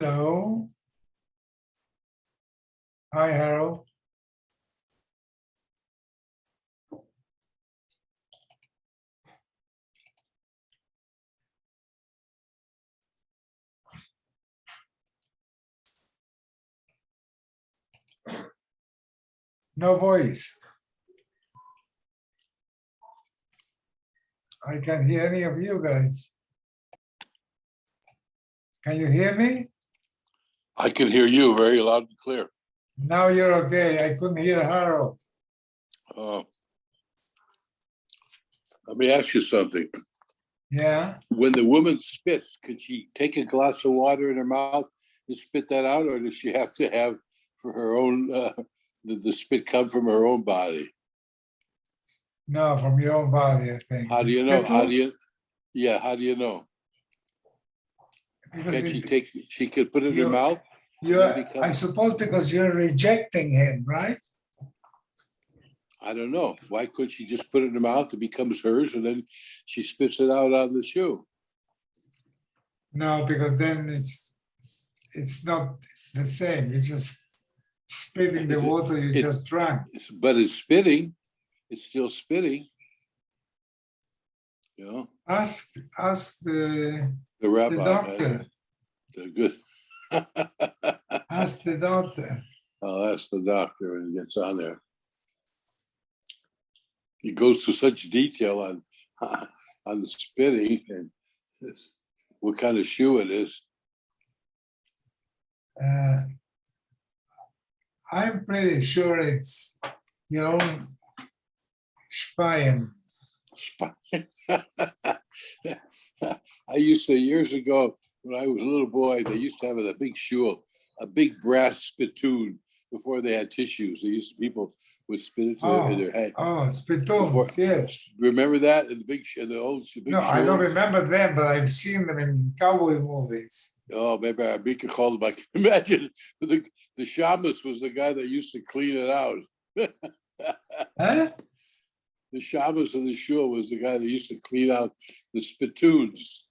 Hello. Hi, Harold. No voice. I can't hear any of you guys. Can you hear me? I can hear you very loud and clear. Now you're okay. I couldn't hear Harold. Let me ask you something. Yeah. When the woman spits, could she take a glass of water in her mouth and spit that out, or does she have to have for her own the spit come from her own body? No, from your own body, I think. How do you know? How do you? Yeah, how do you know? Can she take? She could put it in her mouth. I suppose because you're rejecting him, right? I don't know. Why couldn't she just put it in her mouth? It becomes hers, and then she spits it out on the shoe. No, because then it's not the same. You're just spitting the water you just drank. But it's spitting. It's still spitting. You know. Ask the rabbi, doctor. They're good. Ask the doctor. I'll ask the doctor when he gets on there. He goes to such detail on the spitting and what kind of shoe it is. I'm pretty sure it's your own Speyen. I used to, years ago, when I was a little boy, they used to have a big shoe, a big brass spittoon before they had tissues. People would spit it in their head. Oh, spittoons, yes. Remember that in the big No, I don't remember them, but I've seen them in cowboy movies. Oh, maybe Abika called them. I can imagine the shamus was the guy that used to clean it out. Huh? The shamus in the shul was the guy that used to clean out the spittoons,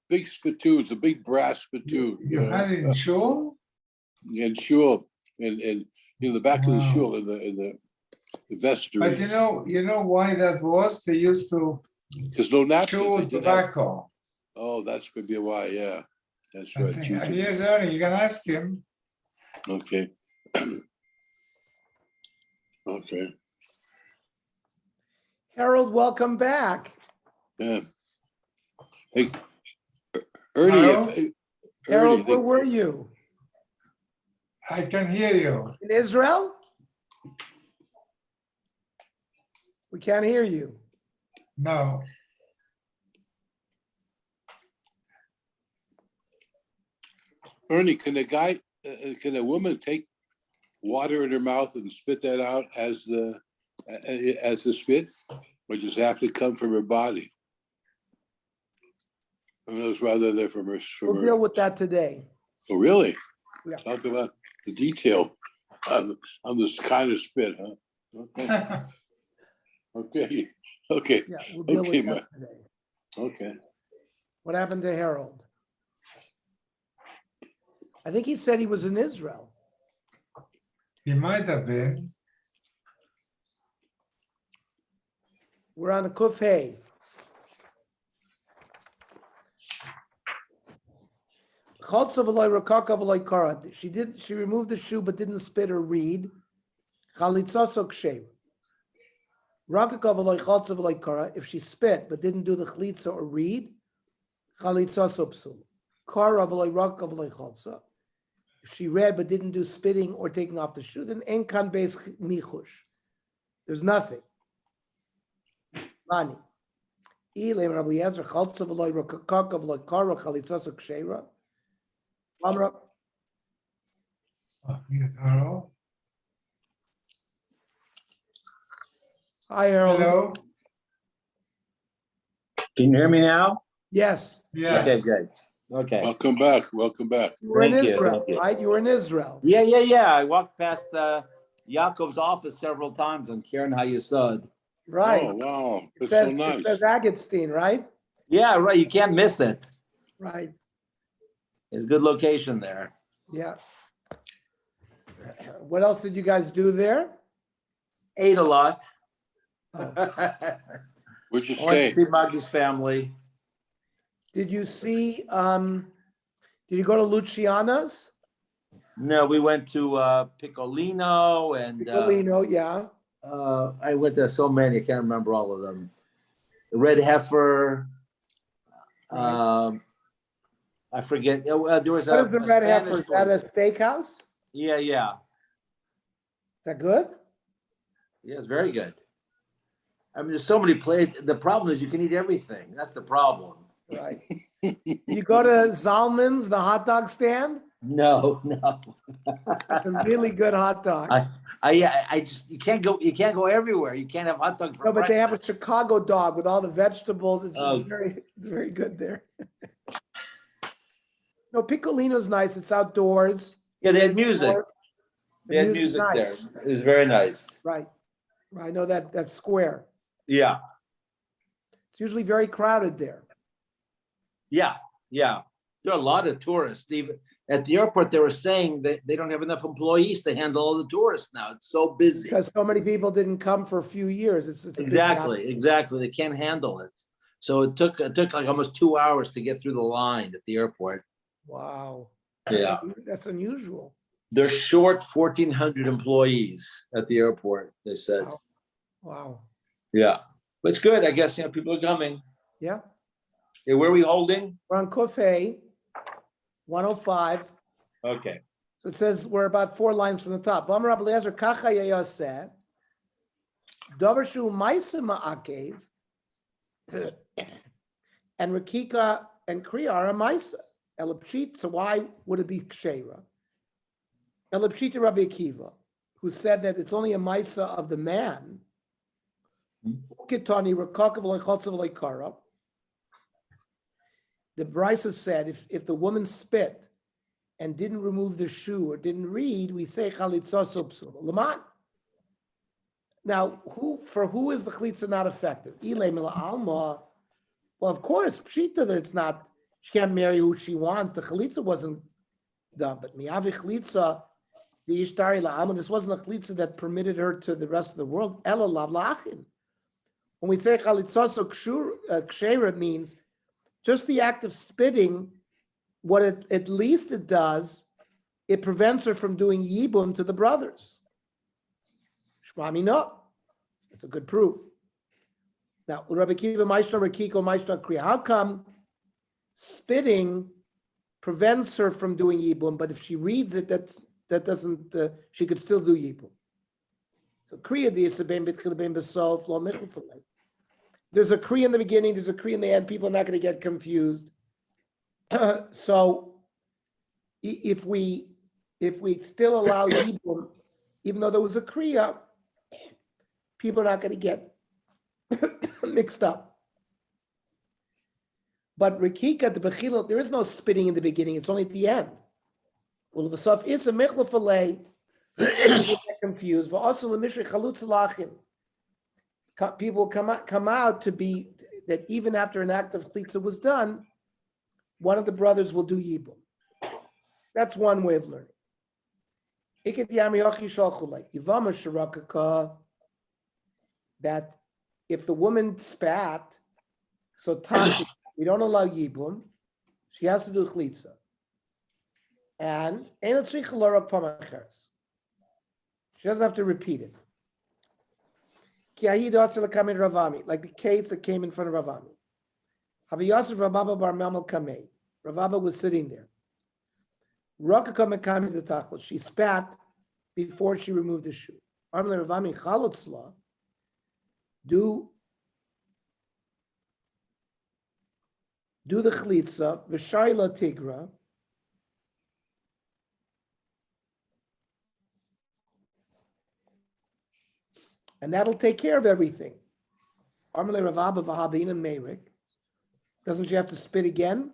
big spittoons, a big brass spittoon. You had it in shul? In shul, and in the back of the shul, in the vestry. But you know why that was? They used to chew tobacco. Oh, that's maybe why. Yeah, that's right. Here's Ernie. You can ask him. Okay. Okay. Harold, welcome back. Yeah. Hey, Ernie. Harold, where were you? I can hear you. In Israel? We can't hear you. No. Ernie, can a woman take water in her mouth and spit that out as the spit, or does it have to come from her body? I mean, it's rather than from her. We'll deal with that today. Oh, really? Yeah. Talk about the detail on this kind of spit, huh? Okay. Okay. Okay. Yeah, we'll deal with that today. Okay. What happened to Harold? I think he said he was in Israel. He might have been. We're on the Kuf Hey. She removed the shoe but didn't spit or read. If she spit but didn't do the chalitza or read, if she read but didn't do spitting or taking off the shoe, then en kan beis michush. There's nothing. Mani. Amra. Harold. Hi, Harold. Hello. Can you hear me now? Yes. Yeah. Okay, good. Okay. Welcome back. Welcome back. You were in Thank you, Israel, thank you. right? You were in Israel. Yeah. I walked past Yaakov's office several times on Karen Hayesod. Right. Oh, wow. It That's so says, nice. it says Agatstein, right? Yeah, right. You can't miss it. Right. It's a good location there. Yeah. What else did you guys do there? Ate a lot. Oh. Where'd you I went to stay? see Maggie's family. Did you see, did you go to Luciana's? No, we went to Piccolino and Piccolino, yeah. I went to so many, I can't remember all of them. The Red Heifer. Right. I forget. There was What a, is the a Red Spanish Heifer? Is that a place. steakhouse? Is Yeah, yeah. that good? Yeah, it's very good. I mean, there's so many places. The problem is you can eat everything. That's the problem. Right. You go to Zalman's, the hot dog stand? No, no. It's a really good hot dog. I just you can't go everywhere. You can't have hot dogs for No, but they have a breakfast. Chicago dog with all the vegetables. It's Oh. very good there. No, Piccolino's nice. It's outdoors. Yeah, they had music. The They had music's music there. nice. It was very nice. Right. I know that square. Yeah, It's usually very crowded there. yeah, yeah. There are a lot of tourists. Even at the airport, they were saying that they don't have enough employees to handle all the tourists now. It's so busy. Because so many people didn't come for a few years. It's a big Exactly. They can't handle it. So it took like almost 2 hours to get through the line at the airport. Wow. Yeah. That's unusual. They're short 1,400 employees at the airport, they said. Wow. Yeah. But it's good. I guess, people are coming. Yeah. Okay, where are we holding? We're on Kofei, 105. Okay. So it says we're about 4 lines from the top. V'amar Rabbi Eliezer, kacha yayaseh, davar shu ma'aseh ma'akev, and Rakika and Kriya are a ma'aseh. Elapshit, so why would it be ksheira? Elapshita Rabbi Akiva, who said that it's only a ma'aseh of the man. Ukitani rakakav leichotzav leikara. The Brisa said if the woman spit and didn't remove the shoe or didn't read, we say chalitza psula. Laman. Now, who is the chalitza not effective? Ilay mila alma. Well, of course, pshita that it's not. She can't marry who she wants. The chalitza wasn't done, but miyavi chalitza the ishtari la alma. This wasn't a chalitza that permitted her to the rest of the world. Ela lav lachin. When we say chalitza kshera, means just the act of spitting. What at least it does, it prevents her from doing yibum to the brothers. Shmami no, that's a good proof. Now, Rabbi Kiva Maishna Rakiko Maishna Kriya. How come spitting prevents her from doing yibum, but if she reads it, that doesn't. She could still do yibum. So Kriya di'isabem b'tchilabem b'sof lo michufalei. There's a Kriya in the beginning. There's a Kriya in the end. People are not going to get confused. So if we still allow Yibum, even though there was a Kriya, people are not going to get mixed up. But Rikika, the Bechila, there is no spitting in the beginning, it's only at the end. Well, the Saf is a Mechlafalei, people get confused. People come out to be that even after an act of Chlitza was done, one of the brothers will do Yibum. That's one way of learning. That if the woman spat, so we don't allow Yibum, she has to do Chlitza. And she doesn't have to repeat it. Like the case that came in front of Ravami. Ravaba was sitting there. She spat before she removed the shoe. Do the chlitza, v'shari tigra, and that'll take care of everything. Doesn't she have to spit again?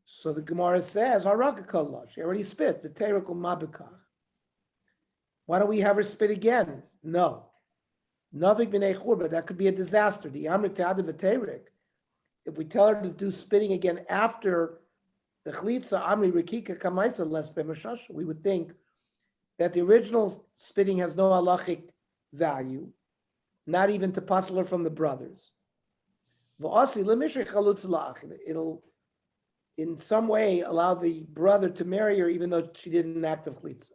So the Gemara says, she already spit. Why don't we have her spit again? No. But that could be a disaster. It if we tell her to do spitting again after the chlitza, amri rekika kamaisa less b'mashasha, we would think that the original spitting has no halachic value, not even to pastor from the brothers. It'll in some way allow the brother to marry her even though she did an act of chlitza.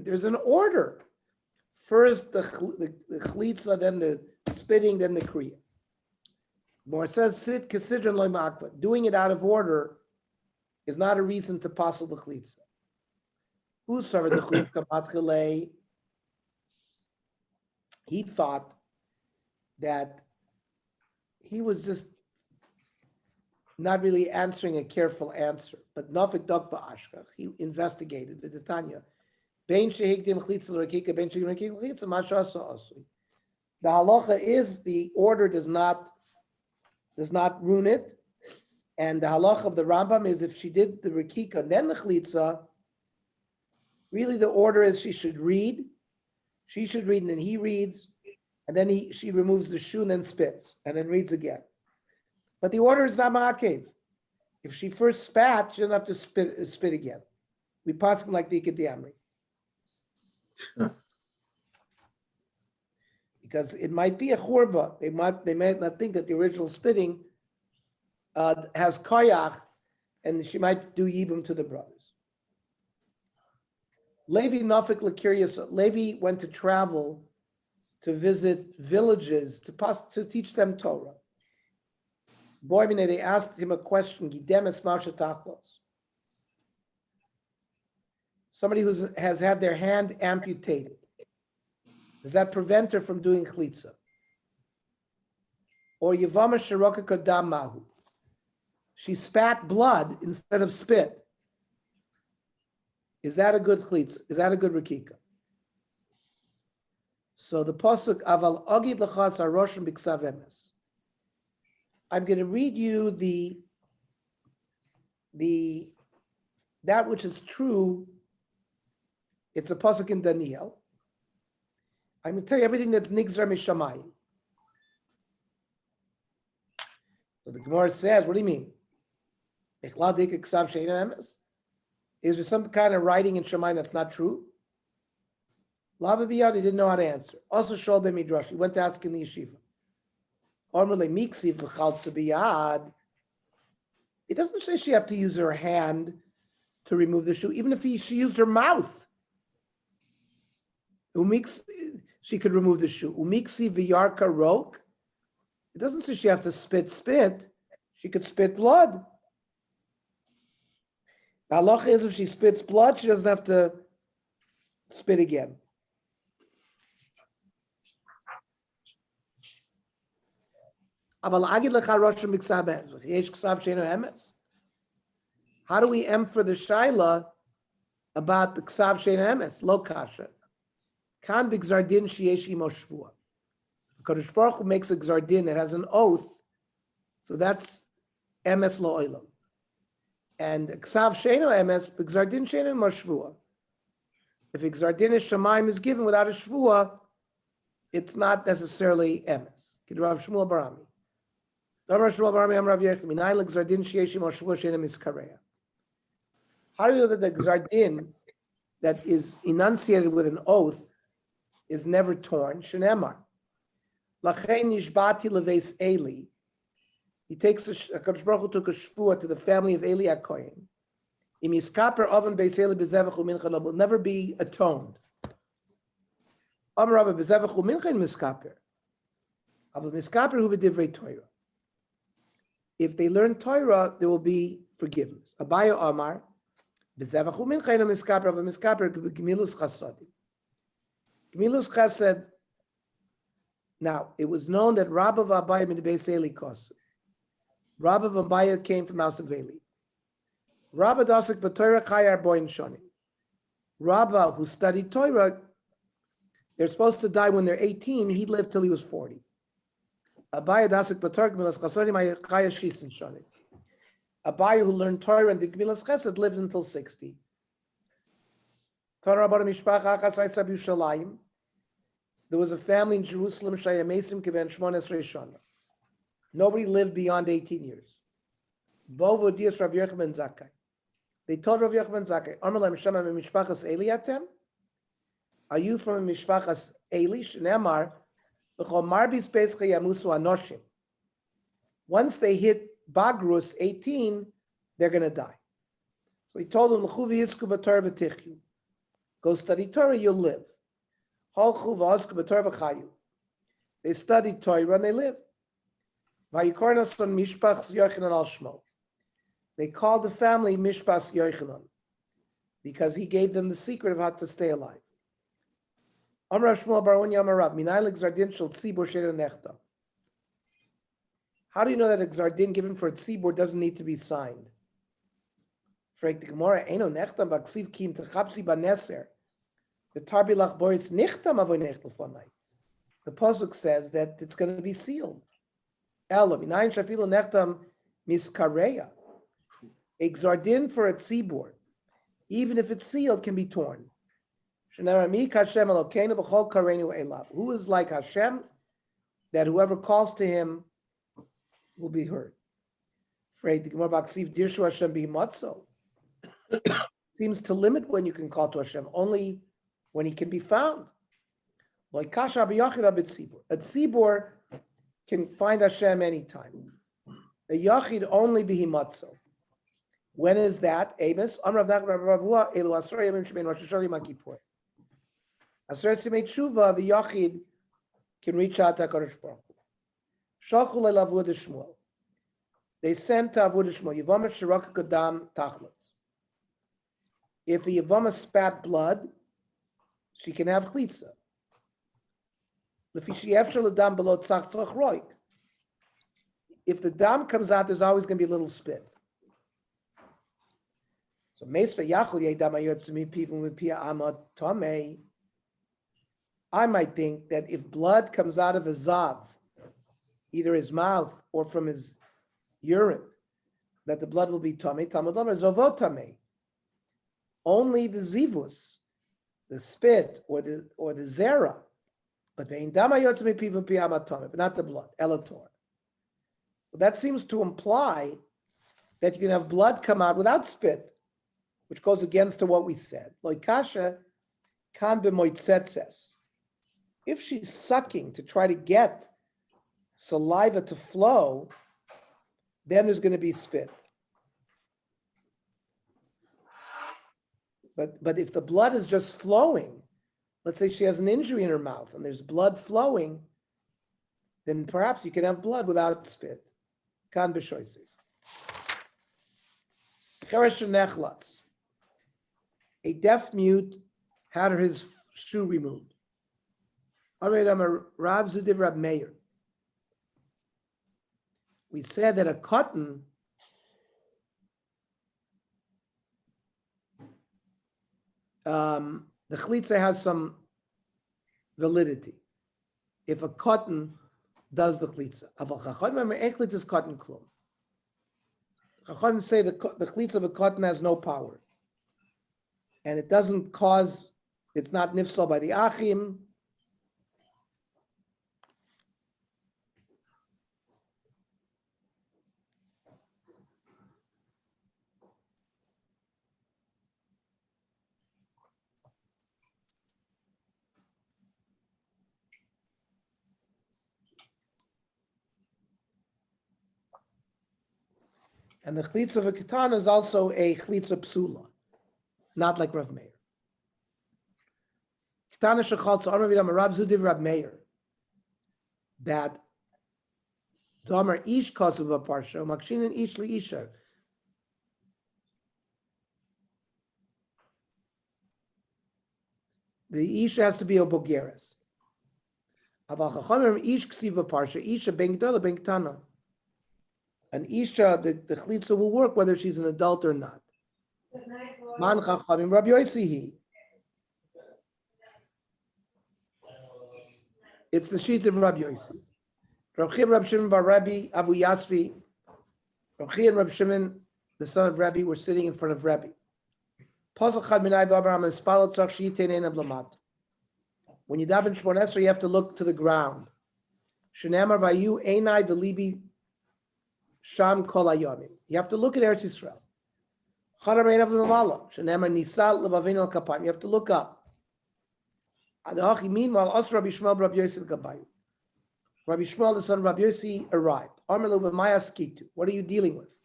There's an order. First the chlitza, then the spitting, then the kriya. More says sit kasidron loy ma'akva. Doing it out of order is not a reason to passel the chlitza. Who served the chlitza? He thought that he was just not really answering a careful answer. But Nafik Dok Ashkach, he investigated the Tanya. The halacha is the order does not ruin it. And the halacha of the Rambam is if she did the rekika and then the chlitza, really the order is she should read and then he reads, and then she removes the shoe and then spits, and then reads again. But the order is not ma'akev. If she first spat, she doesn't have to spit again. We pass them like the Ikediamri. Because it might be a churba. They might not think that the original spitting has koyach, and she might do yibum to the brothers. Levi Nafik Lakirius, Levi went to travel to visit villages to teach them Torah. Boy, they asked him a question. Somebody who has had their hand amputated, does that prevent her from doing chlitza? Or Yevama Sharoka Kodam Mahu, she spat blood instead of spit. Is that a good chlitza? Is that a good rekika? So the pasuk aval agid lachas haroshim b'ksav emes. I'm going to read you that which is true. It's a pasuk in Daniel. I'm going to tell you everything that's nigzar mishamayim. So the Gemara says, what do you mean? Is there some kind of writing in Shemayim that's not true? Lava Biyad, he didn't know how to answer. Also, Shol Ben Midrash, he went to ask in the yeshiva. It doesn't say she have to use her hand to remove the shoe, even if she used her mouth. She could remove the shoe. Umiksi v'yarka rok. It doesn't say she have to spit. She could spit blood. The halacha is if she spits blood, she doesn't have to spit again. How do we for the shaila about the ksav sheina emes? Lo kasha. Kan b'gzardin sheyesh imo shvua. Kadosh Baruch Hu makes a gzardin that has an oath, so that's emes lo olam. And ksav sheino emes b'gzardin sheina imo shvua. If a gzardin shamayim is given without a shvua, it's not necessarily emes. Kid Rav Shmuel Barami. How do you know that the gzardin that is enunciated with an oath is never torn? Shenemar. Lachein nishbati leveis Eli. He takes HaKadosh Baruch Hu took a shvua to the family of Eli HaKohen. Im yiskaper oven beis Eli bezevach u'mincha will never be atoned. Amar Rabba bezevach u'mincha miskaper. Aval miskaper hu b'divrei Torah. If they learn Torah, there will be forgiveness. Abaya Amar, b'zevach u'mincha eno miskaper aval miskaper g'milus chasadim. G'milus chased. Now, it was known that Rabba v'Abaya min beis Eli kosu. Rabba v'Abaya came from house of Eli. Rabba dasik b'Torah chayar boin shonim. Rabba, who studied Torah, they're supposed to die when they're 18. He lived till he was 40. Abaya dasik b'Torah g'milas chasadim chayar shisin shonim. Abaya, who learned Torah and the g'milas chesed, lived until 60. Torah Rabba mishpacha achas Yisrael Yerushalayim. There was a family in Jerusalem, Shayamesim Kiven Shmones Reshana. Nobody lived beyond 18 years. Bovo Dias Rav Yochanan Zakkai. They told Rav Yochanan Zakkai, Amar Lam Shema Mishpachas Eli Atem? Are you from Mishpachas Eli? Shneamar, B'chol Marbis Pescha Yamusu Anoshim. Once they hit Bagrus 18, they're going to die. So he told them, L'chu v'yisku b'Torah v'tichyu. Go study Torah, you'll live. Holchu v'hosku b'Torah v'chayu. They studied Torah and they lived. Vayikornas on Mishpachas Yochanan al Shmo. They called the family Mishpachas Yochanan because he gave them the secret of how to stay alive. Amar Shmuel bar Unya Amar Rav, Minay l'gzardin shel tzibur she'eino nechtam. How do you know that a gzardin given for a tzibur doesn't need to be signed? Fragt the Gemara, Eino nechtam b'ksiv kim techapsi b'neser. The tarbi lach boris nichtam avoy nech l'fonai. The pasuk says that it's going to be sealed. Ela minayin shafilu nechtam miskareya. A gzardin for a tzibur, even if it's sealed, can be torn. Shenarami kashem elokeinu b'chol kareinu elav. Who is like Hashem, that whoever calls to him will be heard. Afraid the Gemara b'ksiv dirshu Hashem b'himatzo. Seems to limit when you can call to Hashem, only when he can be found. Like kasha b'yachid b'tzibur. A tzibur can find Hashem anytime. A yachid only b'himatzo. When is that? Amos. Amrav Nachman Rav Ravua elu asar yamim shebein Rosh Hashanah Yom Kippur. Asar simei tshuva, the yachid can reach out to HaKadosh Baruch Hu. Shalchu le'lavud Shmuel. They sent to Avud Shmuel. Yevama shiraka kadam tachlatz. If the Yevama spat blood, she can have chlitza. Lefi she'efshar l'dam below tzach tzach roik. If the dam comes out, there's always going to be a little spit. So I might think that if blood comes out of a zav, either his mouth or from his urine, that the blood will be tamei. Talmud Omer zovot tamei. Only the zivus, the spit or the zera, but not the blood. Elator. That seems to imply that you can have blood come out without spit, which goes against to what we said. Loikasha kan b'moitzetzes. If she's sucking to try to get saliva to flow, then there's going to be spit. But if the blood is just flowing, let's say she has an injury in her mouth and there's blood flowing, then perhaps you can have blood without spit. Kan b'shoises. Cheresh nechlatz. A deaf mute had his shoe removed. Rav Zudiv Rab Meir. We said that a cotton the chlitza has some validity. If a cotton does the chlitza. Aval chacham echlitz is cotton klum. Chacham say the chlitza of a cotton has no power. And it doesn't cause, it's not nifsal by the achim. And the chlitza of a katana is also a chlitza psula, not like Rav Meir. Katana shechaltza armavidam Rav Zudiv Rav Meir that Domer ish kosuv a parsha makshinin ish liisha. The isha has to be a bogeres. Aval chachamim ish ksiv a parsha isha ben gdola ben katana. An isha, the chlitza will work whether she's an adult or not. Man chachamim Rabbi Yosi. It's the sheet of Rabbi Yosi. Rabbi Chiv, Rabbi Shimon bar Rabbi Abu Yasvi. Rabbi Chiv and Rabbi Shimon, the son of Rabbi, were sitting in front of Rabbi. Pasuk chad minay v'Abraham espalot tzach sheitein of lamat. When you daven Shmona Esrei, you have to look to the ground. Shenamar vayu einai v'libi sham kol hayomim. You have to look at Eretz Yisrael. Chadar me'einav v'mamala. Shenamar nisal levavinu al kapayim. You have to look up. Adachi meanwhile, Os Rabbi Shmuel Rabbi Yossi l'kabayim. Rabbi Shmuel, the son of Rabbi Yossi, arrived. Amar lo b'maya skitu. What are you dealing with?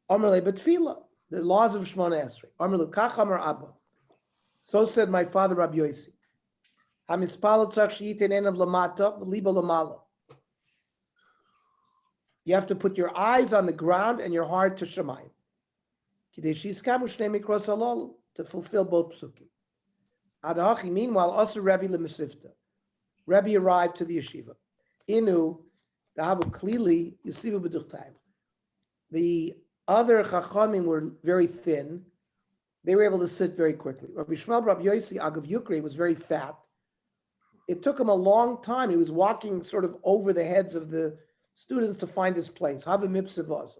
Amar le b'tfila. The laws of Shmona Esrei. Amar lo kach amar Abba. So said my father Rabbi Yossi. HaMispal tzarich she'yitein einav lamata v'liba lamala. You have to put your eyes on the ground and your heart to Shemayim. Kidei she'iskamu shnei mikros halalu, to fulfill both psukim. Adachi, meanwhile, also Rebbe le'mesifta. Rebbe arrived to the yeshiva. Inu, dahavu klili, yisivu b'duchtayim. The other chachamim were very thin. They were able to sit very quickly. Rabbi Shmuel Rabbi Yossi Agav Yukri was very fat. It took him a long time. He was walking sort of over the heads of the students to find his place. Havim mipsevaz.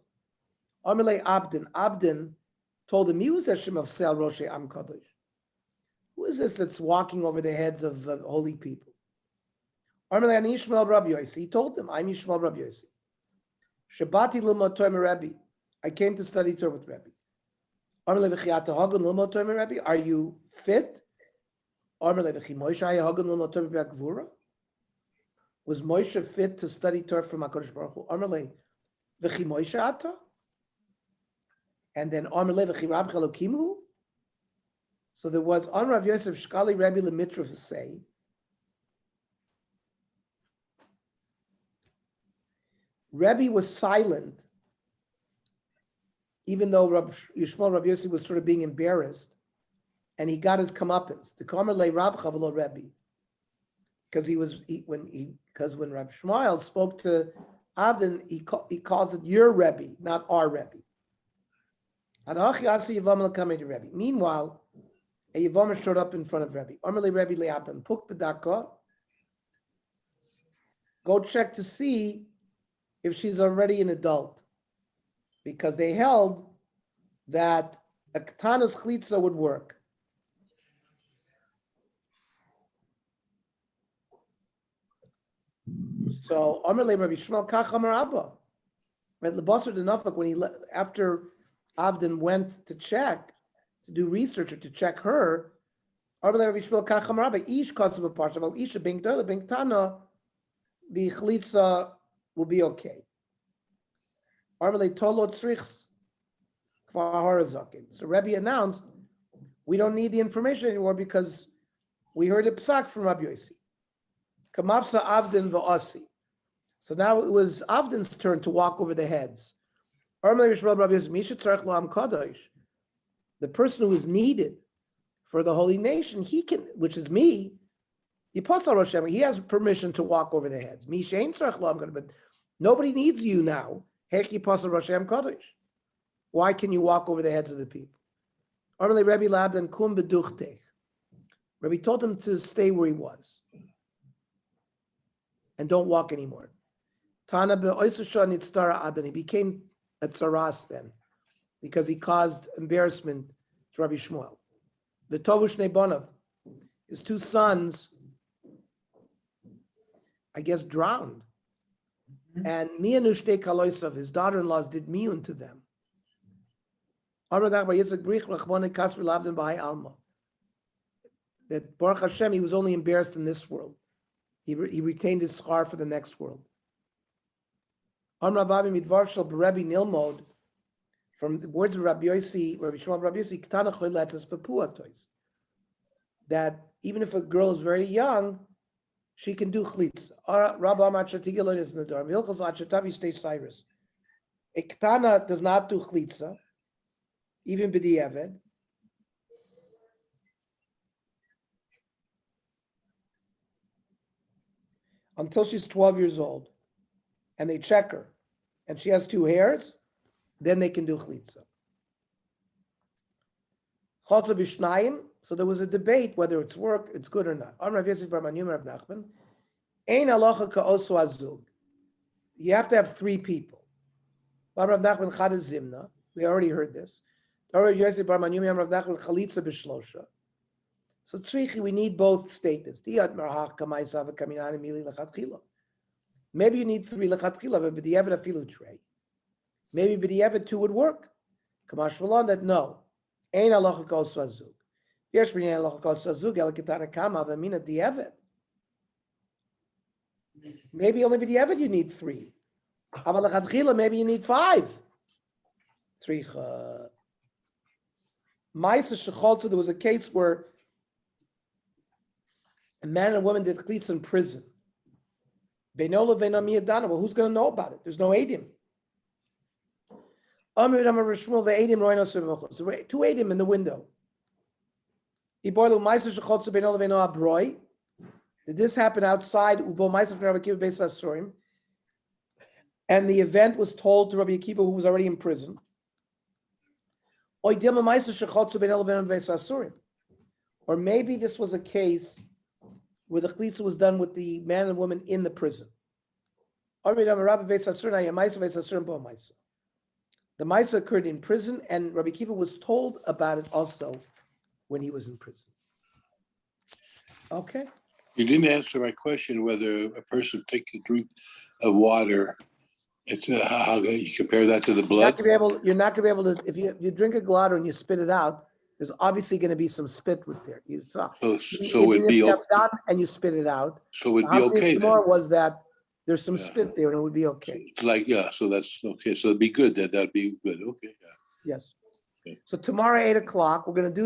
Amalei Abdin. Abdin told him, he was Hashem of Sel Rosh Am Kadosh. Who is this that's walking over the heads of holy people? Amalei Ani Yishmael Rabbi Yossi. He told them, I'm Yishmael Rabbi Yossi. Shabati l'mod Torah Rebbe. I came to study Torah with Rebbe. Amalei v'chiyata hagun l'mod Torah Rebbe. Are you fit? Amalei v'chi Moshe haya hagun l'mod Torah b'gvura. Was Moshe fit to study Torah from HaKadosh Baruch Hu? Amalei v'chi Moshe ata. And then Amalei v'chi Rab Chalokimu. So there was on Rav Yosef Shkali Rebbe Lemitra to say, Rebbe was silent, even though Yishmael Rabbi Yossi was sort of being embarrassed, and he got his comeuppance. The Kamer Le Rab Chavalo Rebbe, because when Rab Shmuel spoke to Avdin, he calls it your Rebbe, not our Rebbe. Meanwhile, a Yevamer showed up in front of Rebbe. Amalei Rebbe le'abdan puk b'daka. Go check to see if she's already an adult, because they held that a katanas chlitza would work. So Amalei Rebbe Shmuel kach amar Abba. Right, Lebasar Denafak, when after Avdin went to check, to do research or to check her, the chlitza will be okay. So Rebbe announced, we don't need the information anymore because we heard a psak from Rabbi Yossi. Kamafsa Avdin v'asi. So now it was Avdin's turn to walk over the heads. The person who is needed for the holy nation, he can, which is me, he has permission to walk over the heads. But nobody needs you now. Why can you walk over the heads of the people? Rabbi told him to stay where he was and don't walk anymore. He became a tsaras then, because he caused embarrassment to Rabbi Shmuel. The Tovush Nebonav, his two sons, I guess, drowned. And Mianushte Kaloisav, his daughter-in-laws, did miyun to them. That Baruch Hashem, he was only embarrassed in this world. He retained his scar for the next world. From the words of Rabbi Yossi, Rabbi Shmuel Rabbi Yossi, that even if a girl is very young, she can do chlitz. A ketana does not do chlitza, even b'di'eved. Until she's 12 years old, and they check her, and she has 2 hairs, then they can do chlitza. Chotza b'shnayim. So there was a debate whether it's good or not. You have to have 3 people. We So tzrichi, we need both statements. Maybe you need 3 lechatchila, but b'diavad afilu trei. Maybe b'diavad 2 would work. Kamash v'lon that no. Ein halacha kol sazug. Yesh b'nei halacha kol sazug el kitana kama v'mina diavad. Maybe only b'diavad you need 3. Aval lechatchila, maybe you need 5. Tzricha. Ma'isa shecholta, there was a case where a man and a woman did chlitz in prison. Beinola ve'no miyadana. Well, who's going to know about it? There's no edim. Amir Amar Rishmuel ve'edim roino sevuchos. There were 2 edim in the window. Iborlu ma'isa shecholta beinola ve'no abroi. Did this happen outside Ubo ma'isa from Rabbi Akiva Beis Asurim? And the event was told to Rabbi Akiva, who was already in prison. Or maybe this was a case where the chlitza was done with the man and woman in the prison. The ma'isa occurred in prison, and Rabbi Akiva was told about it also when he was in prison. Okay. You didn't answer my question whether a person takes a drink of water. It's how you compare that to the blood. You're not going to be able to. If you drink a glottal and you spit it out, there's obviously going to be some spit with there. You saw. So it'd be okay. And you spit it out. So it'd be okay then. More was that there's some spit there and it would be okay. So that's okay. So it'd be good. That'd be good. Okay. Yes. Okay. So tomorrow 8:00 we're going to do